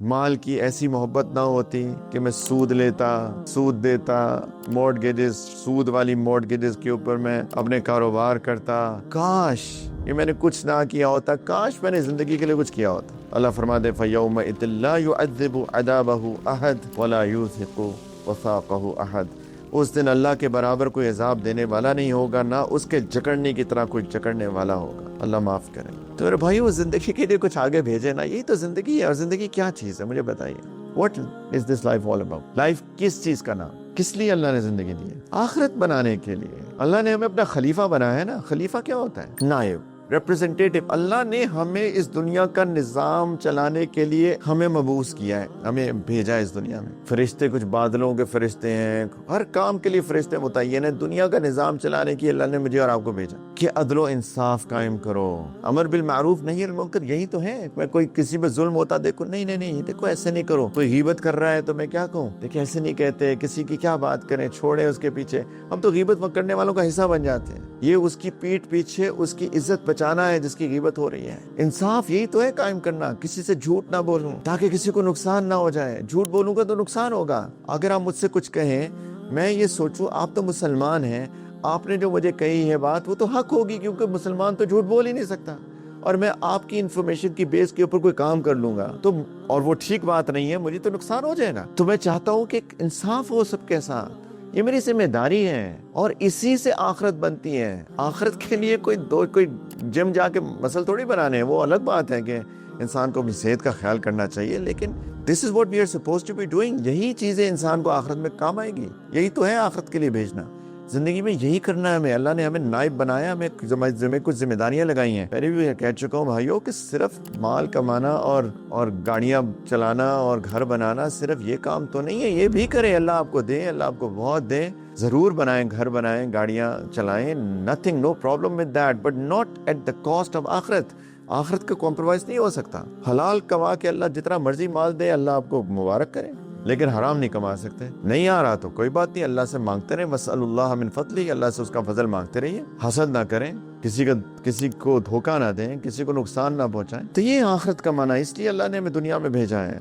مال کی ایسی محبت نہ ہوتی کہ میں سود لیتا، سود دیتا، مورٹگیجز، سود والی مورٹگیجز کے اوپر میں اپنے کاروبار کرتا۔ کاش یہ میں نے کچھ نہ کیا ہوتا، کاش میں نے زندگی کے لیے کچھ کیا ہوتا۔ اللہ فرماتے فَيَوْمَئِذٍ لَا يُعَذِّبُ عَذَابَهُ أَحَدٌ وَلَا يُوثِقُ وَثَاقَهُ أَحَدٌ۔ اس دن اللہ کے برابر کوئی عذاب دینے والا نہیں ہوگا، نہ اس کے جکڑنے کی طرح کوئی جکڑنے والا ہوگا۔ اللہ معاف کرے۔ تو میرے بھائیو، زندگی کے لیے کچھ آگے بھیجے نا، یہی تو زندگی ہے۔ اور زندگی کیا چیز ہے مجھے بتائیے، what is this life all about? Life کس چیز کا نام؟ کس لیے اللہ نے زندگی دی ہے؟ آخرت بنانے کے لیے۔ اللہ نے ہمیں اپنا خلیفہ بنایا ہے نا۔ خلیفہ کیا ہوتا ہے؟ نائب، ریپریزنٹیٹو۔ اللہ نے ہمیں اس دنیا کا نظام چلانے کے لیے ہمیں مبعوث کیا ہے، ہمیں بھیجا ہے اس دنیا میں۔ فرشتے کچھ بادلوں کے فرشتے ہیں، ہر کام کے لیے فرشتے متعین ہیں۔ دنیا کا نظام چلانے کی اللہ نے مجھے اور آپ کو بھیجا کہ عدل و انصاف قائم کرو، امر بالمعروف نہی عن المنکر۔ یہی تو ہے۔ میں کوئی کسی پہ ظلم ہوتا دیکھو، نہیں دیکھو ایسے نہیں کرو۔ کوئی غیبت کر رہا ہے تو میں کیا کہوں؟ دیکھیں ایسے نہیں کہتے، کسی کی کیا بات کریں، چھوڑیں اس کے پیچھے۔ ہم تو غیبت کرنے والوں کا حصہ بن جاتے ہیں۔ یہ اس کی پیٹھ پیچھے اس کی عزت بچانا ہے جس کی غیبت ہو رہی ہے۔ انصاف یہی تو ہے قائم کرنا، کسی سے جھوٹ نہ بولوں تاکہ کسی کو نقصان نہ ہو جائے۔ جھوٹ بولوں گا تو نقصان ہوگا۔ اگر آپ مجھ سے کچھ کہیں، میں یہ سوچوں آپ تو مسلمان ہیں، آپ نے جو مجھے کہی ہے بات وہ تو حق ہوگی، کیونکہ مسلمان تو جھوٹ بول ہی نہیں سکتا، اور میں آپ کی انفارمیشن کی بیس کے اوپر کوئی کام کر لوں گا تو اور وہ ٹھیک بات نہیں ہے، مجھے تو نقصان ہو جائے گا۔ تو میں چاہتا ہوں کہ ایک انصاف ہو سب کے ساتھ، یہ میری ذمہ داری ہے، اور اسی سے آخرت بنتی ہے۔ آخرت کے لیے کوئی جم جا کے مسل تھوڑی بنانے ہیں، وہ الگ بات ہے کہ انسان کو اپنی صحت کا خیال کرنا چاہیے، لیکن this is what we are supposed to be doing۔ یہی چیزیں انسان کو آخرت میں کام آئے گی، یہی تو ہے آخرت کے لیے بھیجنا۔ زندگی میں یہی کرنا ہے ہمیں۔ اللہ نے ہمیں نائب بنایا، ہمیں کچھ ذمہ داریاں لگائی ہیں۔ پہلے بھی کہہ چکا ہوں بھائیوں کہ صرف مال کمانا اور گاڑیاں چلانا اور گھر بنانا صرف یہ کام تو نہیں ہے، یہ بھی کریں۔ اللہ آپ کو دے، اللہ آپ کو بہت دے، ضرور بنائیں، گھر بنائیں، گاڑیاں چلائیں، nothing no problem with that but not at the cost of آخرت۔ آخرت کا کمپرومائز نہیں ہو سکتا۔ حلال کما کے اللہ جتنا مرضی مال دے، اللہ آپ کو مبارک کرے، لیکن حرام نہیں کما سکتے۔ نہیں آ رہا تو کوئی بات نہیں، اللہ سے مانگتے رہیں، وَاسْأَلُوا اللَّهَ مِن فَضْلِهِ، اللہ سے اس کا فضل مانگتے رہیے۔ حسد نہ کریں، کسی کو دھوکہ نہ دیں، کسی کو نقصان نہ پہنچائیں۔ تو یہ آخرت کا معنی، اس لیے اللہ نے ہمیں دنیا میں بھیجا ہے۔